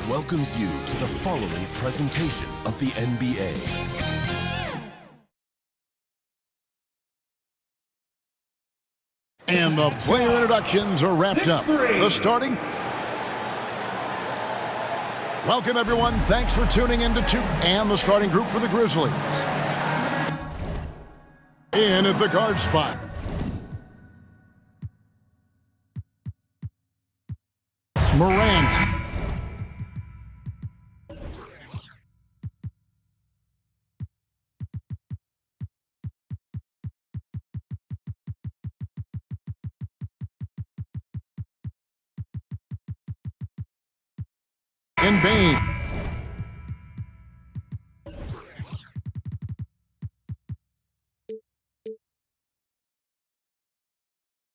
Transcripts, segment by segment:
welcomes you to the following presentation of the NBA. And the player introductions are wrapped up. The starting. Welcome, everyone. Thanks for tuning in to two and the starting group for the Grizzlies. In at the guard spot. It's Morant. And Bain.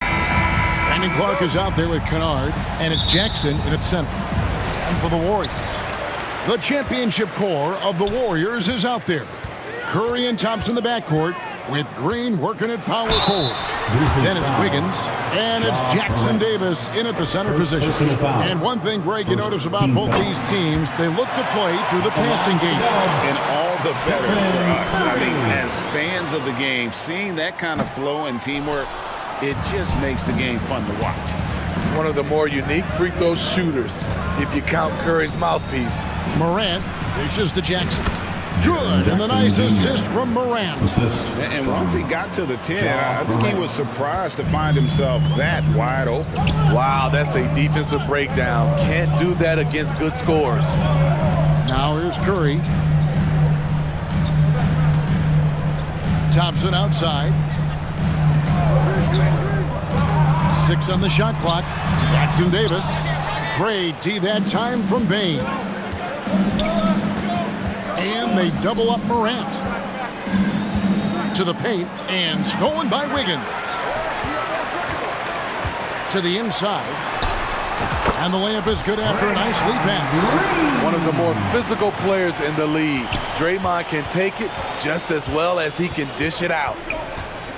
Brandon Clark is out there with Kennard, and it's Jackson in its center. And for the Warriors, the championship core of the Warriors is out there. Curry and Thompson in the backcourt, with Green working at power forward. Then it's Wiggins, and it's Jackson Davis in at the center position. And one thing, Greg, you notice about both these teams, they look to play through the passing game. And all the better for us. I mean, as fans of the game, seeing that kind of flow and teamwork, it just makes the game fun to watch. One of the more unique free throw shooters, if you count Curry's mouthpiece. Morant dishes to Jackson. Good, and the nice assist from Morant. And once he got to the 10, I think he was surprised to find himself that wide open. Wow, that's a defensive breakdown. Can't do that against good scores. Now here's Curry. Thompson outside. 6 on the shot clock. Jackson Davis. Great D that time from Bain. And they double up Morant. To the paint, and stolen by Wiggins. To the inside. And the layup is good after a nice lead pass. One of the more physical players in the league. Draymond can take it just as well as he can dish it out.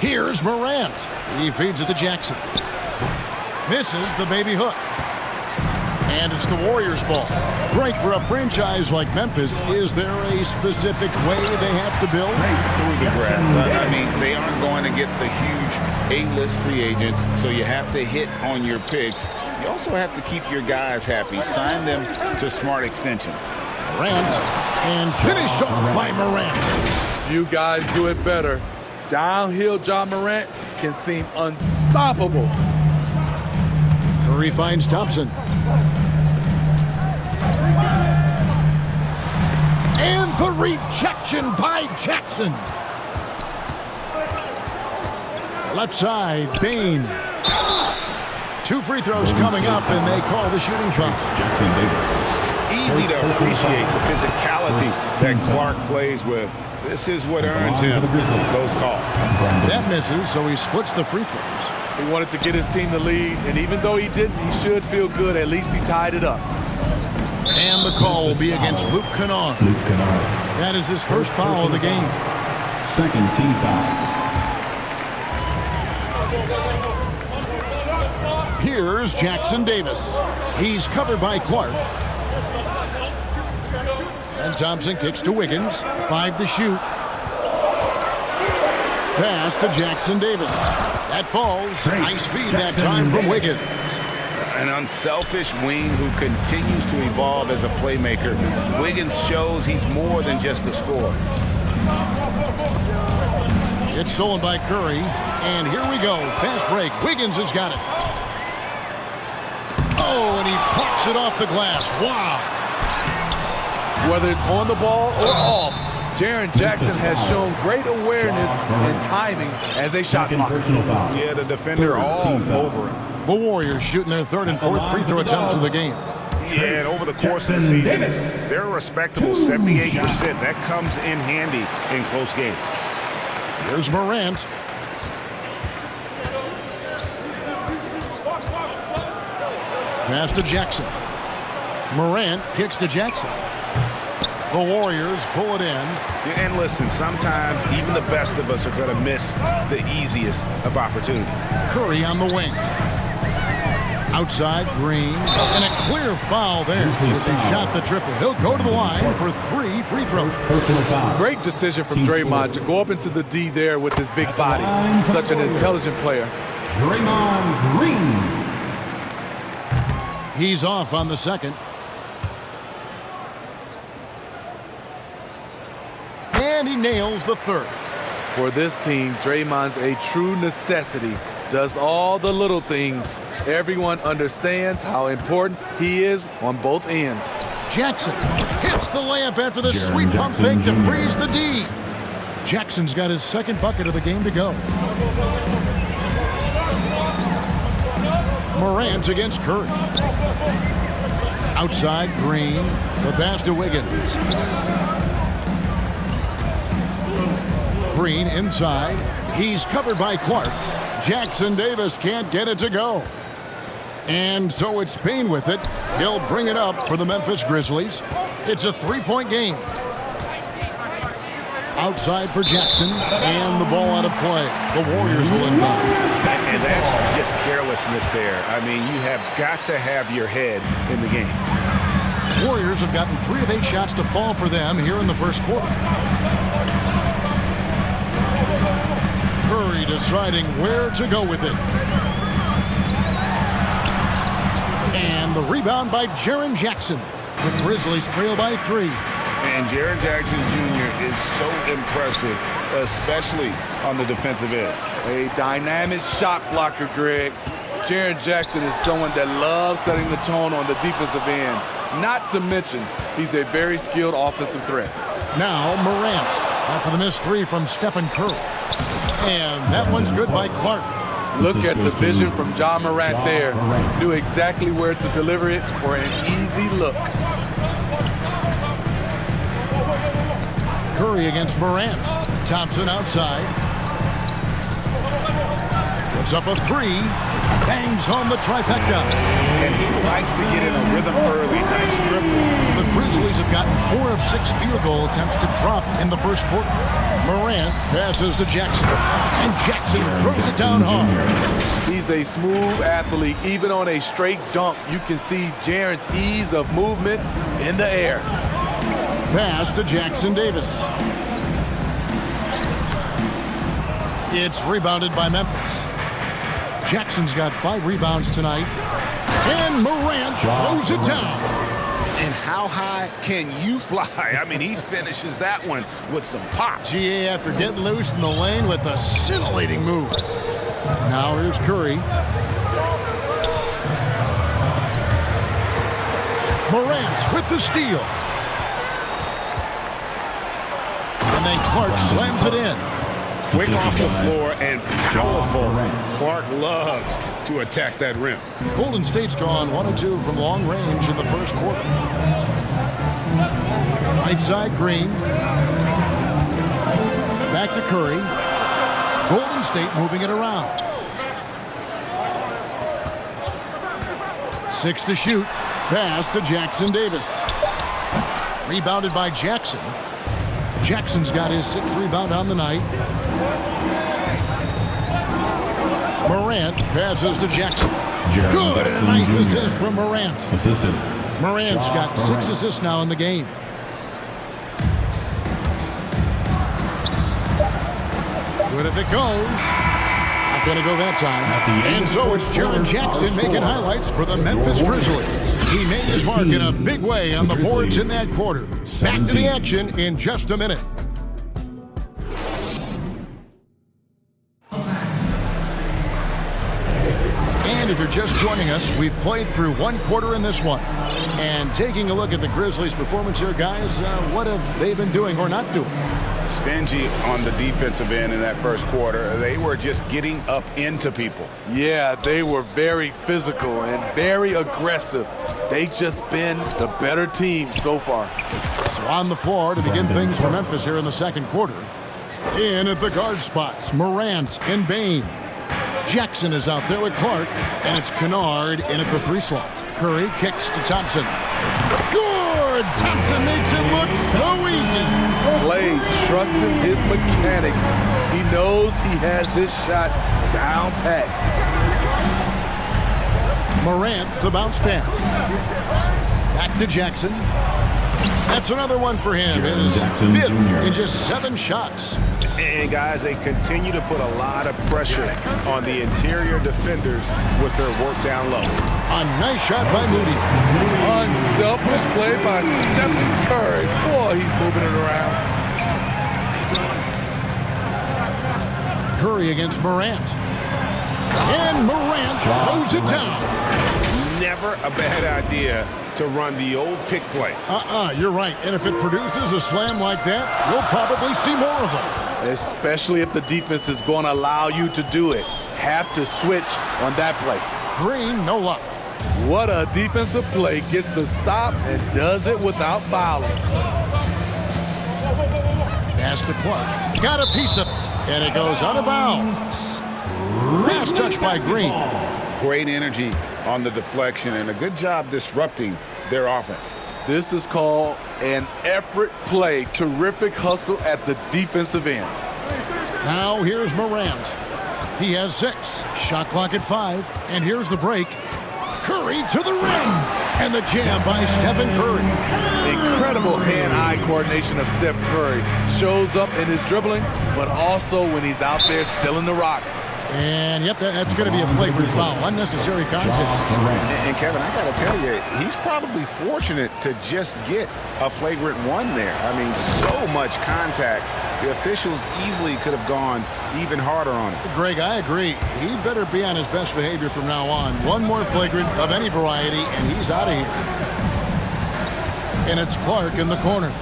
Here's Morant. He feeds it to Jackson. Misses the baby hook. And it's the Warriors' ball. Greg, for a franchise like Memphis, is there a specific way they have to build? Through the draft. I mean, they aren't going to get the huge A-list free agents, so you have to hit on your picks. You also have to keep your guys happy. Sign them to smart extensions. Morant, and finished off by Morant. You guys do it better. Downhill John Morant can seem unstoppable. Curry finds Thompson. And the rejection by Jackson. Left side, Bain. 2 free throws coming up, and they call the shooting foul. Easy to appreciate the physicality that Clark plays with. This is what earns him those calls. That misses, so he splits the free throws. He wanted to get his team the lead, and even though he didn't, he should feel good. At least he tied it up. And the call will be against Luke Kennard. That is his first foul of the game. Second team foul. Here's Jackson Davis. He's covered by Clark. And Thompson kicks to Wiggins. 5 to shoot. Pass to Jackson Davis. That falls. Nice feed that time from Wiggins. An unselfish wing who continues to evolve as a playmaker. Wiggins shows he's more than just a scorer. It's stolen by Curry. And here we go. Fast break. Wiggins has got it. Oh, and he pops it off the glass. Wow. Whether it's on the ball or off, Jaren Jackson has shown great awareness and timing as a shot blocker. Yeah, the defender all over him. The Warriors shooting their 3rd and 4th free throw attempts of the game. Yeah, and over the course of the season, they're a respectable 78%. That comes in handy in close games. Here's Morant. Pass to Jackson. Morant kicks to Jackson. The Warriors pull it in. And listen, sometimes even the best of us are going to miss the easiest of opportunities. Curry on the wing. Outside Green, and a clear foul there as he shot the triple. He'll go to the line for 3 free throws. Great decision from Draymond to go up into the D there with his big body. Such an intelligent player. Draymond Green. He's off on the second. And he nails the third. For this team, Draymond's a true necessity. Does all the little things. Everyone understands how important he is on both ends. Jackson hits the layup after the sweet pump fake to freeze the D. Jackson's got his second bucket of the game to go. Morant against Curry. Outside Green, the pass to Wiggins. Green inside. He's covered by Clark. Jackson Davis can't get it to go. And so it's Payne with it. He'll bring it up for the Memphis Grizzlies. It's a 3-point game. Outside for Jackson, and the ball out of play. The Warriors will inbound. And that's just carelessness there. I mean, you have got to have your head in the game. Warriors have gotten 3 of 8 shots to fall for them here in the first quarter. Curry deciding where to go with it. And the rebound by Jaren Jackson. The Grizzlies trail by 3. And Jaren Jackson Jr. is so impressive, especially on the defensive end. A dynamic shot blocker, Greg. Jaren Jackson is someone that loves setting the tone on the defensive end. Not to mention, he's a very skilled offensive threat. Now Morant after the missed 3 from Stephen Curry. And that one's good by Clark. Look at the vision from John Morant there. Knew exactly where to deliver it for an easy look. Curry against Morant. Thompson outside. Puts up a 3. Bangs home the trifecta. And he likes to get in a rhythm early. Nice dribble. The Grizzlies have gotten 4 of 6 field goal attempts to drop in the first quarter. Morant passes to Jackson. And Jackson throws it down hard. He's a smooth athlete. Even on a straight dunk, you can see Jaren's ease of movement in the air. Pass to Jackson Davis. It's rebounded by Memphis. Jackson's got 5 rebounds tonight. And Morant throws it down. And how high can you fly? I mean, he finishes that one with some pop. GA after getting loose in the lane with a scintillating move. Now here's Curry. Morant with the steal. And then Clark slams it in. Quick off the floor and powerful. Clark loves to attack that rim. Golden State's gone 1 of 2 from long range in the first quarter. Right side Green. Back to Curry. Golden State moving it around. 6 to shoot. Pass to Jackson Davis. Rebounded by Jackson. Jackson's got his 6th rebound on the night. Morant passes to Jackson. Good, and a nice assist from Morant. Morant's got 6 assists now in the game. Good if it goes. Not going to go that time. And so it's Jaren Jackson making highlights for the Memphis Grizzlies. He made his mark in a big way on the boards in that quarter. Back to the action in just a minute. And if you're just joining us, we've played through 1 quarter in this one. And taking a look at the Grizzlies' performance here, guys, what have they been doing or not doing? Stingy on the defensive end in that first quarter. They were just getting up into people. Yeah, they were very physical and very aggressive. They've just been the better team so far. So on the floor to begin things for Memphis here in the second quarter. In at the guard spots, Morant and Bain. Jackson is out there with Clark, and it's Kennard in at the 3 slot. Curry kicks to Thompson. Good! Thompson makes it look so easy. Clay trusting his mechanics. He knows he has this shot down pat. Morant, the bounce pass. Back to Jackson. That's another one for him. His fifth in just 7 shots. And guys, they continue to put a lot of pressure on the interior defenders with their work down low. A nice shot by Moody. Unselfish play by Stephen Curry. Boy, he's moving it around. Curry against Morant. And Morant throws it down. Never a bad idea to run the old pick play. You're right. And if it produces a slam like that, we'll probably see more of them. Especially if the defense is going to allow you to do it. Have to switch on that play. Green, no luck. What a defensive play. Gets the stop and does it without fouling. Pass to Clark. Got a piece of it. And it goes out of bounds. Last touch by Green. Great energy on the deflection and a good job disrupting their offense. This is called an effort play. Terrific hustle at the defensive end. Now here's Morant. He has 6. Shot clock at 5. And here's the break. Curry to the rim. And the jam by Stephen Curry. Incredible hand-eye coordination of Steph Curry. Shows up in his dribbling, but also when he's out there stealing the rock. And, yep, that's going to be a flagrant foul. Unnecessary contact. And Kevin, I got to tell you, he's probably fortunate to just get a flagrant 1 there. I mean, so much contact. The officials easily could have gone even harder on it. Greg, I agree. He better be on his best behavior from now on. One more flagrant of any variety, and he's out of here. And it's Clark in the corner.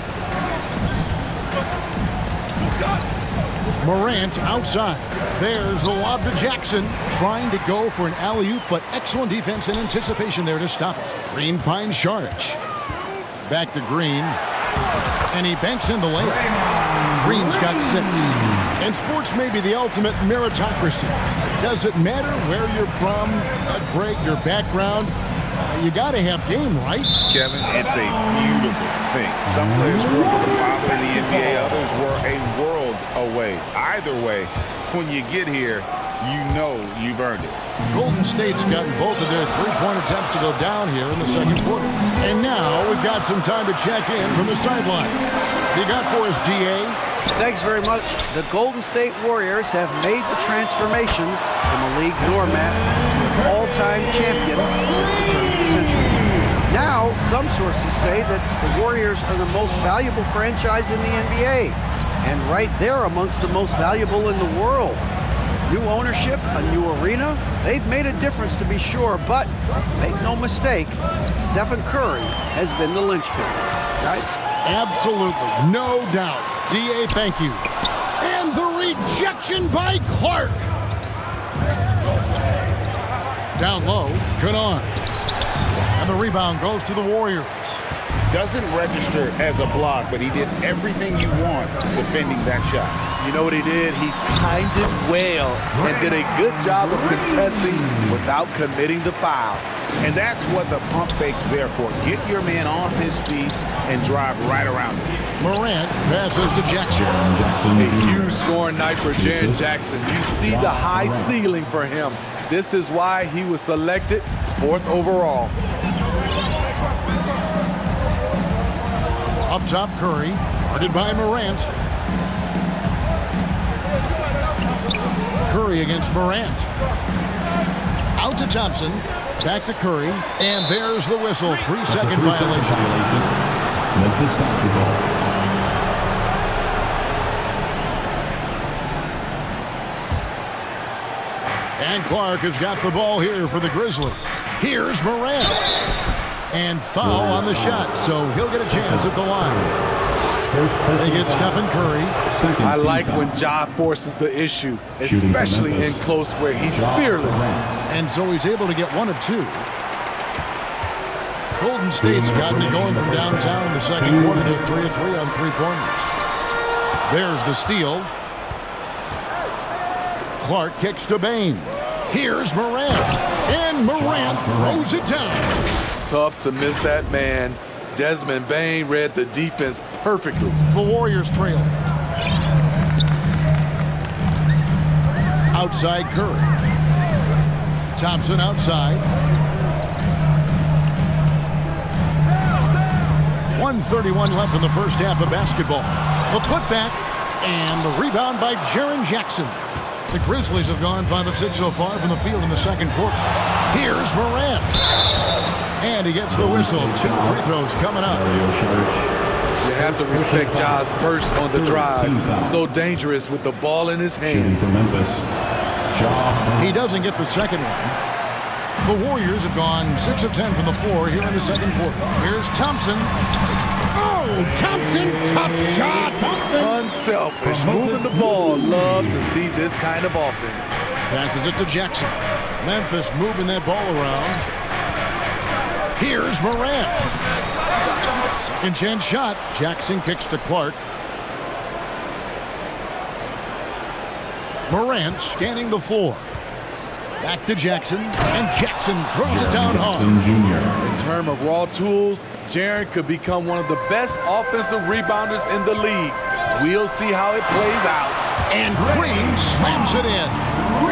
Morant outside. There's the lob to Jackson. Trying to go for an alley-oop, but excellent defense and anticipation there to stop it. Green finds Saric. Back to Green. And he banks in the layup. Green's got 6. And sports may be the ultimate meritocracy. Does it matter where you're from, Greg, your background? You got to have game, right? Kevin, it's a beautiful thing. Some players grew up with a father in the NBA. Others were a world away. Either way, when you get here, you know you've earned it. Golden State's gotten both of their 3-point attempts to go down here in the second quarter. And now we've got some time to check in from the sideline. You got for us, DA? Thanks very much. The Golden State Warriors have made the transformation from a league doormat to an all-time champion since the turn of the century. Now, some sources say that the Warriors are the most valuable franchise in the NBA, and right there amongst the most valuable in the world. New ownership, a new arena, they've made a difference to be sure, but make no mistake, Stephen Curry has been the linchpin. Guys? Absolutely, no doubt. DA, thank you. And the rejection by Clark. Down low, Kennard. And the rebound goes to the Warriors. Doesn't register as a block, but he did everything you want defending that shot. You know what he did? He timed it well and did a good job of contesting without committing the foul. And that's what the pump fake's there for. Get your man off his feet and drive right around him. Morant passes to Jackson. A huge scoring night for Jaren Jackson. You see the high ceiling for him. This is why he was selected 4th overall. Up top, Curry, guarded by Morant. Curry against Morant. Out to Thompson. Back to Curry. And there's the whistle. 3-second violation. Memphis basketball. And Clark has got the ball here for the Grizzlies. Here's Morant. And foul on the shot, so he'll get a chance at the line. They get Stephen Curry. I like when Ja forces the issue, especially in close where he's fearless. And so he's able to get 1 of 2. Golden State's gotten it going from downtown in the second quarter. They're 3 of 3 on 3-pointers. There's the steal. Clark kicks to Bain. Here's Morant. And Morant throws it down. Tough to miss that man. Desmond Bain read the defense perfectly. The Warriors trail. Outside Curry. Thompson outside. 1:31 left in the first half of basketball. The putback and the rebound by Jaren Jackson. The Grizzlies have gone 5 of 6 so far from the field in the second quarter. Here's Morant. And he gets the whistle. 2 free throws coming up. You have to respect Ja's burst on the drive. So dangerous with the ball in his hands. From Memphis, He doesn't get the second one. The Warriors have gone 6 of 10 from the floor here in the second quarter. Here's Thompson. Oh, Thompson, tough shot. Unselfish, moving the ball. Love to see this kind of offense. Passes it to Jackson. Memphis moving that ball around. Here's Morant. Second chance shot. Jackson kicks to Clark. Morant scanning the floor. Back to Jackson, and Jackson throws it down hard. In terms of raw tools, Jaren could become one of the best offensive rebounders in the league. We'll see how it plays out. And Green slams it in.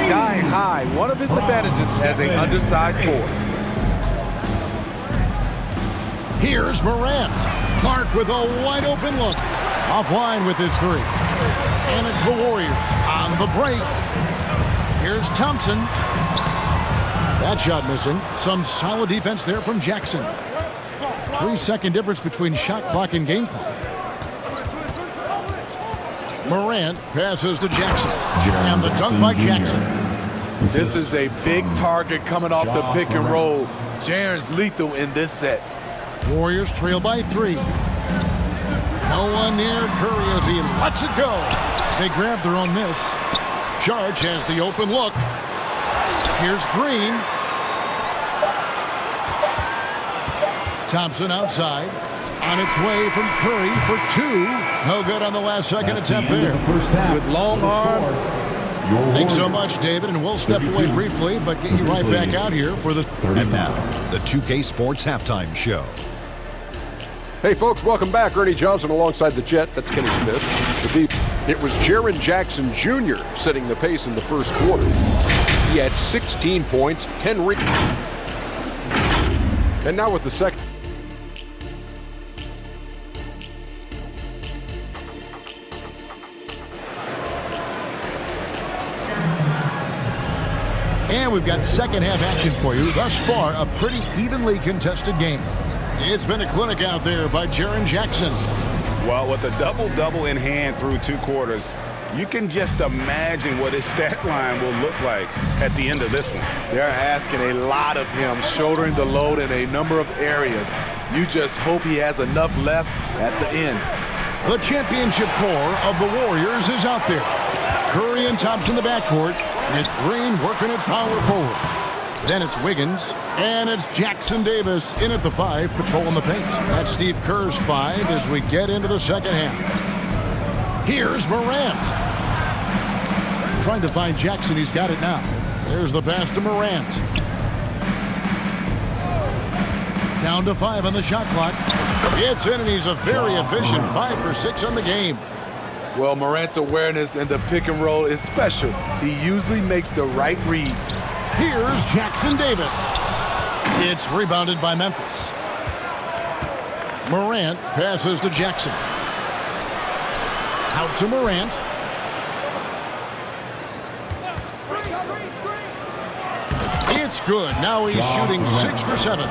Sky high, one of his advantages as an undersized forward. Here's Morant. Clark with a wide open look. Offline with his 3. And it's the Warriors on the break. Here's Thompson. That shot missing. Some solid defense there from Jackson. 3-second difference between shot clock and game clock. Morant passes to Jackson. And the dunk by Jackson. This is a big target coming off the pick and roll. Jaren's lethal in this set. Warriors trail by 3. No one near Curry as he lets it go. They grab their own miss. Charge has the open look. Here's Green. Thompson outside. On its way from Curry for 2. No good on the last second attempt there. With long arm. Thanks so much, David, and we'll step away briefly, but get you right back out here for the... And now, the 2K Sports Halftime Show. Hey, folks, welcome back. Ernie Johnson alongside the Jet. That's Kenny Smith. It was Jaren Jackson Jr. setting the pace in the first quarter. He had 16 points, 10 rebounds. And now with the second. And we've got second half action for you. Thus far, a pretty evenly contested game. It's been a clinic out there by Jaren Jackson. Well, with a double-double in hand through 2 quarters, you can just imagine what his stat line will look like at the end of this one. They're asking a lot of him, shouldering the load in a number of areas. You just hope he has enough left at the end. The championship core of the Warriors is out there. Curry and Thompson in the backcourt, with Green working at power forward. Then it's Wiggins, and it's Jackson Davis in at the 5, patrolling the paint. That's Steve Kerr's 5 as we get into the second half. Here's Morant. Trying to find Jackson. He's got it now. There's the pass to Morant. Down to 5 on the shot clock. It's in, and he's a very efficient 5 for 6 on the game. Well, Morant's awareness in the pick and roll is special. He usually makes the right reads. Here's Jackson Davis. It's rebounded by Memphis. Morant passes to Jackson. Out to Morant. It's good. Now he's shooting 6 for 7.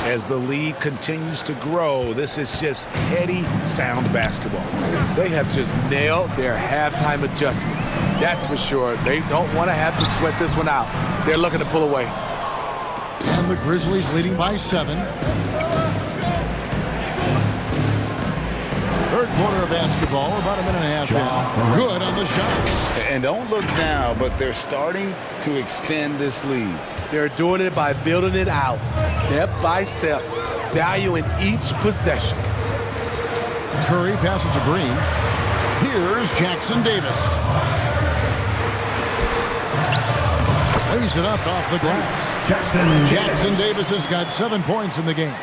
As the lead continues to grow, this is just heady, sound basketball. They have just nailed their halftime adjustments. That's for sure. They don't want to have to sweat this one out. They're looking to pull away. And the Grizzlies leading by 7. Third quarter of basketball, about a minute and a half in. Good on the shot. And don't look now, but they're starting to extend this lead. They're doing it by building it out, step by step, valuing each possession. Curry passes to Green. Here's Jackson Davis. Lays it up off the glass. Jackson Davis has got 7 points in the game.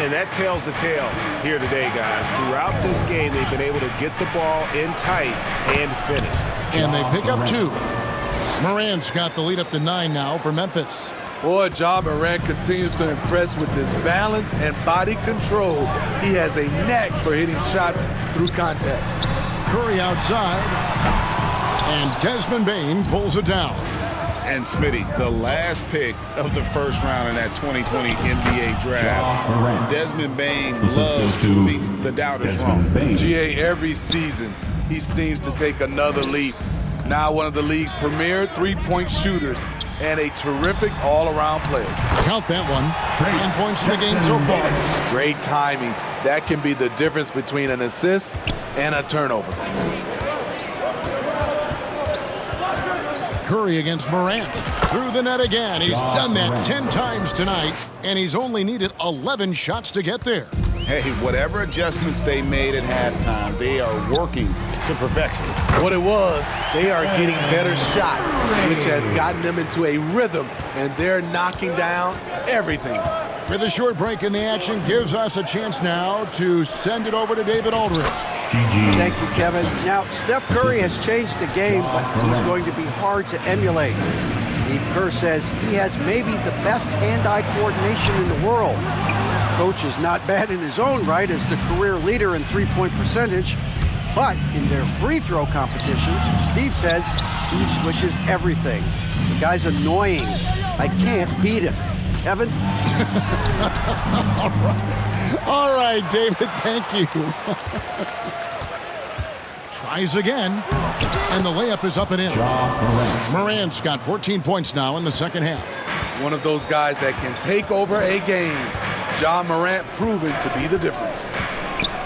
And that tells the tale here today, guys. Throughout this game, they've been able to get the ball in tight and finish. And they pick up 2. Morant's got the lead up to 9 now for Memphis. Boy, Ja Morant continues to impress with his balance and body control. He has a knack for hitting shots through contact. Curry outside, and Desmond Bane pulls it down. And Smitty, the last pick of the first round in that 2020 NBA draft, Desmond Bane loves proving the doubters wrong. GA, every season, he seems to take another leap. Now one of the league's premier three-point shooters and a terrific all-around player. Count that one. 9 points in the game so far. Great timing. That can be the difference between an assist and a turnover. Curry against Morant. Through the net again. He's done that 10 times tonight, and he's only needed 11 shots to get there. Hey, whatever adjustments they made at halftime, they are working to perfection. What it was, they are getting better shots, which has gotten them into a rhythm, and they're knocking down everything. With a short break in the action, gives us a chance now to send it over to David Aldridge. Thank you, Kevin. Now, Steph Curry has changed the game, but he's going to be hard to emulate. Steve Kerr says he has maybe the best hand-eye coordination in the world. Coach is not bad in his own right as the career leader in three-point percentage, but in their free throw competitions, Steve says he swishes everything. The guy's annoying. I can't beat him. Kevin? All right, David, thank you. Tries again, and the layup is up and in. Morant's got 14 points now in the second half. One of those guys that can take over a game. Ja Morant proving to be the difference.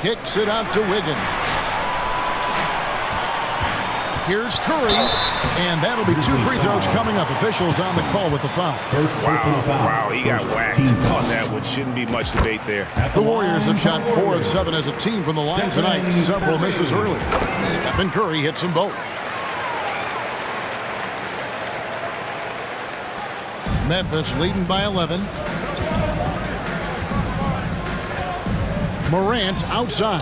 Kicks it out to Wiggins. Here's Curry, and that'll be 2 free throws coming up. Officials on the call with the foul. Wow, he got whacked on that, which shouldn't be much debate there. The Warriors have shot 4 of 7 as a team from the line tonight. Several misses early. Stephen Curry hits them both. Memphis leading by 11. Morant outside.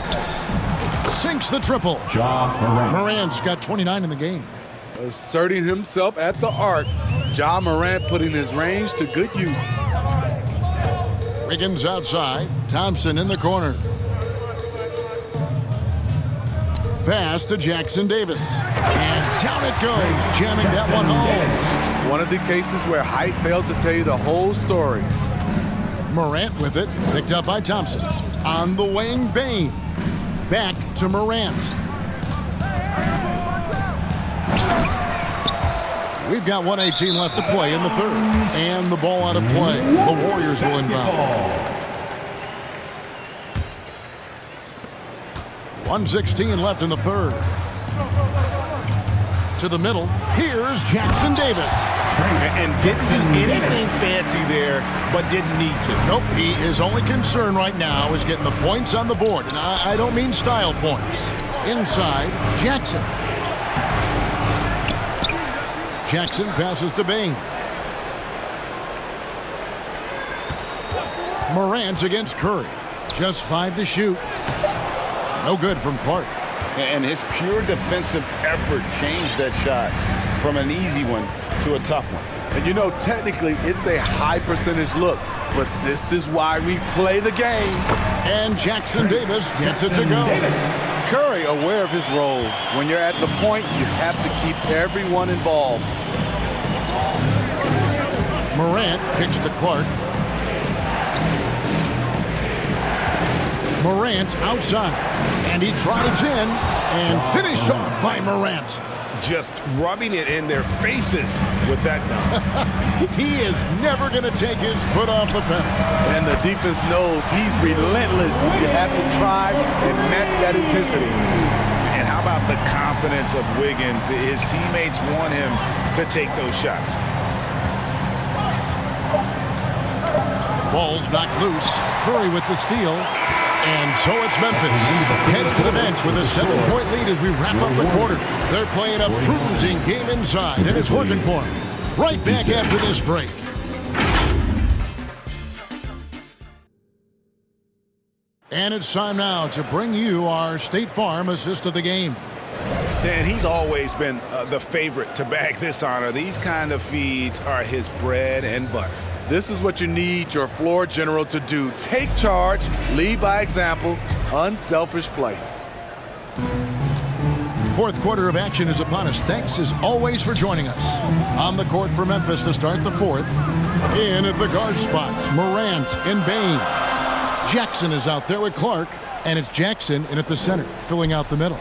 Sinks the triple. Morant's got 29 in the game. Asserting himself at the arc. Ja Morant putting his range to good use. Wiggins outside. Thompson in the corner. Pass to Jackson Davis. And down it goes, jamming that one home. One of the cases where height fails to tell you the whole story. Morant with it. Picked up by Thompson. On the wing, Bane. Back to Morant. We've got 1:18 left to play in the third. And the ball out of play. The Warriors will inbound. 1:16 left in the third. To the middle. Here's Jackson Davis. And didn't do anything fancy there, but didn't need to. Nope, his only concern right now is getting the points on the board. And I don't mean style points. Inside, Jackson. Jackson passes to Bane. Morant against Curry. Just 5 to shoot. No good from Clark. And his pure defensive effort changed that shot from an easy one to a tough one. And you know, technically, it's a high percentage look, but this is why we play the game. And Jackson Davis gets it to go. Curry aware of his role. When you're at the point, you have to keep everyone involved. Morant kicks to Clark. Morant outside. And he drives in and finished off by Morant. Just rubbing it in their faces with that dunk. He is never going to take his foot off the pedal. And the defense knows he's relentless. You have to try and match that intensity. And how about the confidence of Wiggins? His teammates want him to take those shots. Ball's knocked loose. Curry with the steal. And so it's Memphis. Headed to the bench with a 7-point lead as we wrap up the quarter. They're playing a bruising game inside, and it's working for them. Right back after this break. And it's time now to bring you our State Farm assist of the game. And he's always been the favorite to bag this honor. These kind of feeds are his bread and butter. This is what you need your floor general to do. Take charge, lead by example, unselfish play. Fourth quarter of action is upon us. Thanks as always for joining us. On the court for Memphis to start the fourth. In at the guard spots, Morant and Bain. Jackson is out there with Clark, and it's Jackson in at the center, filling out the middle.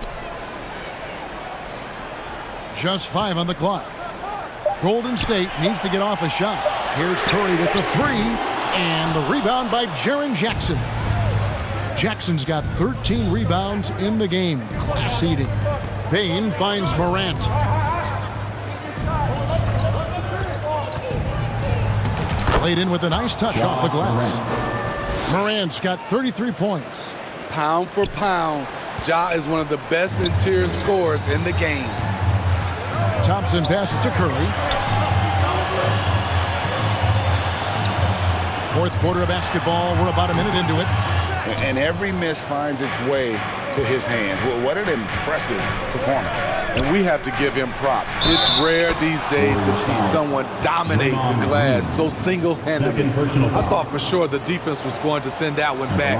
Just 5 on the clock. Golden State needs to get off a shot. Here's Curry with the 3, and the rebound by Jaren Jackson. Jackson's got 13 rebounds in the game. Class eating. Bain finds Morant. Played in with a nice touch off the glass. Morant's got 33 points. Pound for pound, Ja is one of the best interior scorers in the game. Thompson passes to Curry. Fourth quarter of basketball. We're about a minute into it. And every miss finds its way to his hands. Well, what an impressive performance. And we have to give him props. It's rare these days to see someone dominate the glass so single-handedly. I thought for sure the defense was going to send that one back,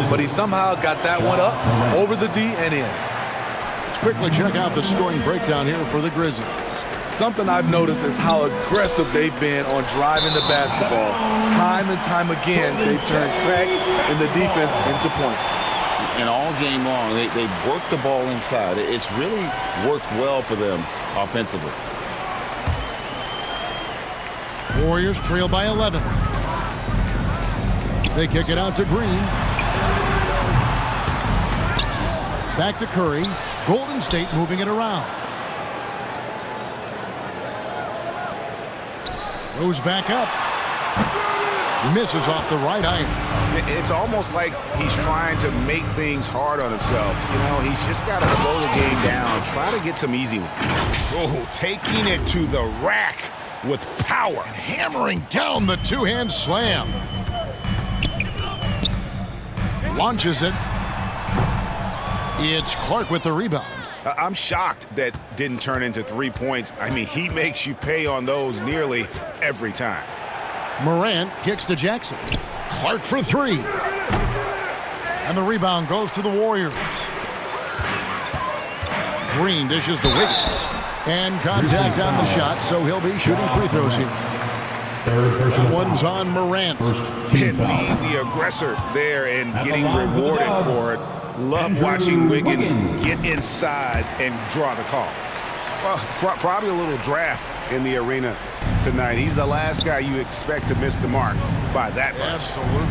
but he somehow got that one up, over the D, and in. Let's quickly check out the scoring breakdown here for the Grizzlies. Something I've noticed is how aggressive they've been on driving the basketball. Time and time again, they've turned cracks in the defense into points. And all game long, they worked the ball inside. It's really worked well for them offensively. Warriors trail by 11. They kick it out to Green. Back to Curry. Golden State moving it around. Goes back up. Misses off the right iron. It's almost like he's trying to make things hard on himself. You know, he's just got to slow the game down. Try to get some easy ones. Oh, taking it to the rack with power. Hammering down the two-hand slam. Launches it. It's Clark with the rebound. I'm shocked that didn't turn into 3 points. I mean, he makes you pay on those nearly every time. Morant kicks to Jackson. Clark for 3. And the rebound goes to the Warriors. Green dishes to Wiggins. And contact on the shot, so he'll be shooting free throws here. That one's on Morant. And being the aggressor there and getting rewarded for it. Love watching Wiggins get inside and draw the call. Well, probably a little draft in the arena tonight. He's the last guy you expect to miss the mark by that much. Absolutely.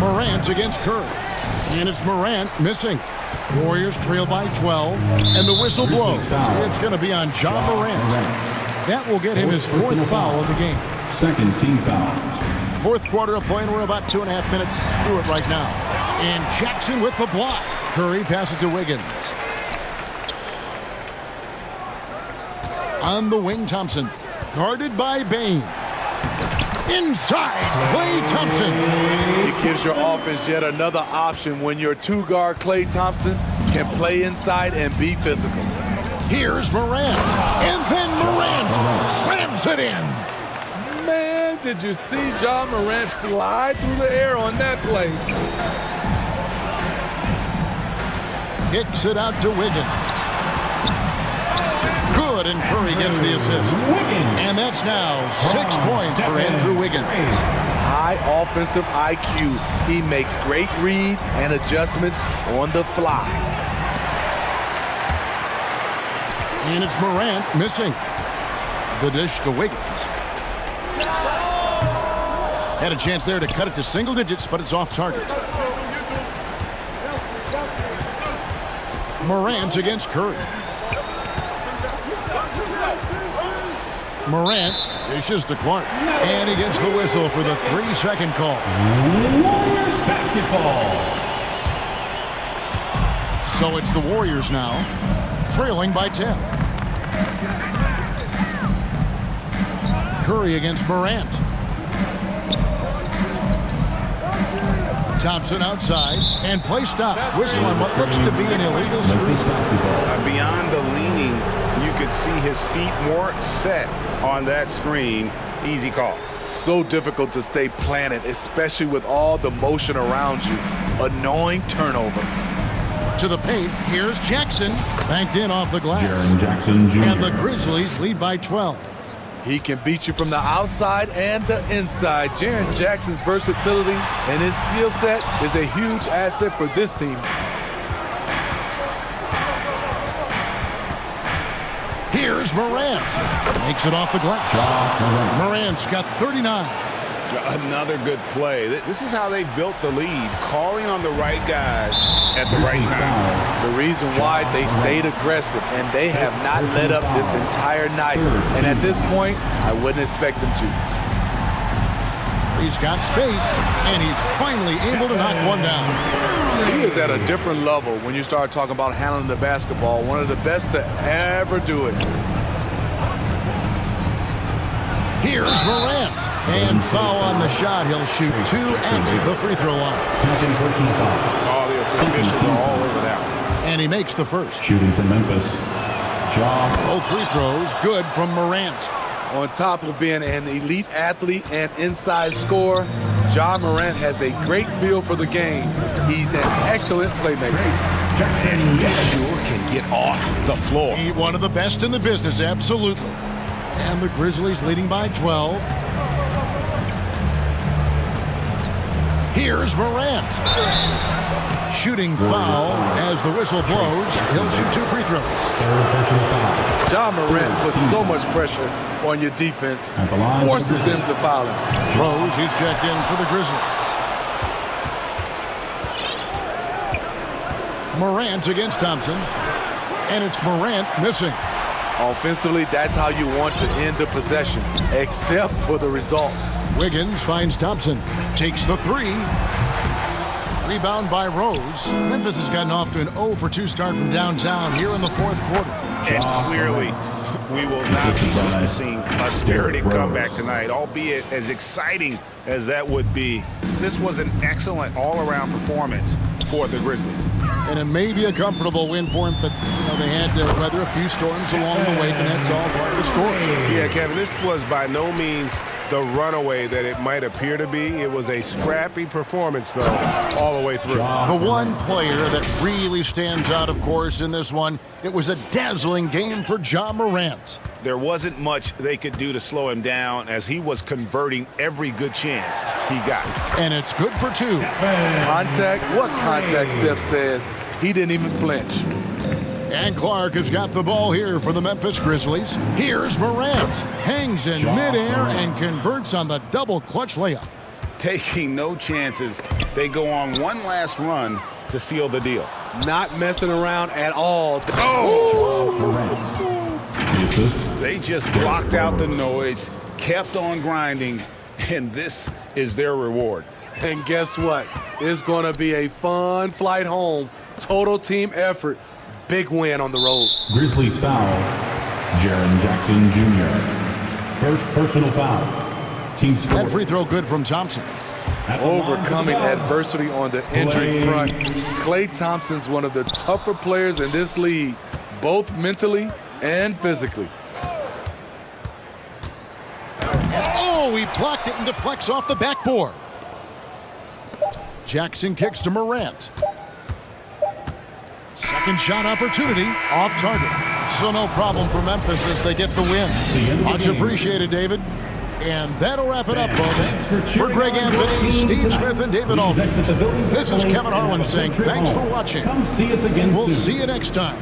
Morant against Curry. And it's Morant missing. Warriors trail by 12. And the whistle blows. It's going to be on Ja Morant. That will get him his 4th foul of the game. Second team foul. Fourth quarter of play, and we're about 2.5 minutes through it right now. And Jackson with the block. Curry passes to Wiggins. On the wing, Thompson. Guarded by Bain. Inside, Klay Thompson. It gives your offense yet another option when your 2-guard Klay Thompson can play inside and be physical. Here's Morant. And then Morant slams it in. Man, did you see Ja Morant fly through the air on that play? Kicks it out to Wiggins. Good, and Curry gets the assist. And that's now 6 points for Andrew Wiggins. High offensive IQ. He makes great reads and adjustments on the fly. And it's Morant missing. The dish to Wiggins. Had a chance there to cut it to single digits, but it's off target. Morant against Curry. Morant dishes to Clark. And he gets the whistle for the 3-second call. Warriors basketball. So it's the Warriors now, trailing by 10. Curry against Morant. Thompson outside, and play stops. Whistle on what looks to be an illegal screen. Beyond the leaning, you could see his feet more set on that screen. Easy call. So difficult to stay planted, especially with all the motion around you. Annoying turnover. To the paint, here's Jackson. Banked in off the glass. Jaren Jackson Jr. And the Grizzlies lead by 12. He can beat you from the outside and the inside. Jaren Jackson's versatility and his skill set is a huge asset for this team. Here's Morant. Makes it off the glass. Morant's got 39. Another good play. This is how they built the lead, calling on the right guys at the right time. The reason why they stayed aggressive, and they have not let up this entire night. And at this point, I wouldn't expect them to. He's got space, and he's finally able to knock one down. He is at a different level when you start talking about handling the basketball. One of the best to ever do it. Here's Morant. And foul on the shot. He'll shoot 2 at the free throw line. All the officials are all over that one. And he makes the first. Shooting from Memphis. Both free throws good from Morant. On top of being an elite athlete and inside scorer, Ja Morant has a great feel for the game. He's an excellent playmaker. And he sure can get off the floor. He's one of the best in the business, absolutely. And the Grizzlies leading by 12. Here's Morant. Shooting foul as the whistle blows. He'll shoot 2 free throws. Ja Morant puts so much pressure on your defense, forces them to foul him. Rose, he's checked in for the Grizzlies. Morant against Thompson. And it's Morant missing. Offensively, that's how you want to end the possession, except for the result. Wiggins finds Thompson. Takes the 3. Rebound by Rose. Memphis has gotten off to an 0 for 2 start from downtown here in the 4th quarter. And clearly, we will not be witnessing a spirited comeback tonight, albeit as exciting as that would be. This was an excellent all-around performance for the Grizzlies. And it may be a comfortable win for him, but they had to weather a few storms along the way, but that's all part of the story. Yeah, Kevin, this was by no means the runaway that it might appear to be. It was a scrappy performance, though, all the way through. The one player that really stands out, of course, in this one, it was a dazzling game for Ja Morant. There wasn't much they could do to slow him down as he was converting every good chance he got. And it's good for 2. Contact? What contact step says? He didn't even flinch. And Clark has got the ball here for the Memphis Grizzlies. Here's Morant. Hangs in midair and converts on the double clutch layup. Taking no chances, they go on one last run to seal the deal. Not messing around at all. They just blocked out the noise, kept on grinding, and this is their reward. And guess what? It's going to be a fun flight home. Total team effort. Big win on the road. Grizzlies foul. Jaren Jackson Jr. First personal foul. Team score. That free throw good from Thompson. Overcoming adversity on the injury front. Klay Thompson's one of the tougher players in this league, both mentally and physically. And he blocked it and deflects off the backboard. Jackson kicks to Morant. Second shot opportunity, off target. So no problem for Memphis as they get the win. Much appreciated, David. And that'll wrap it up, folks. For Greg Anthony, Steve Smith, and David Aldridge, this is Kevin Harlan saying thanks for watching. Come see us again We'll soon. see you next time.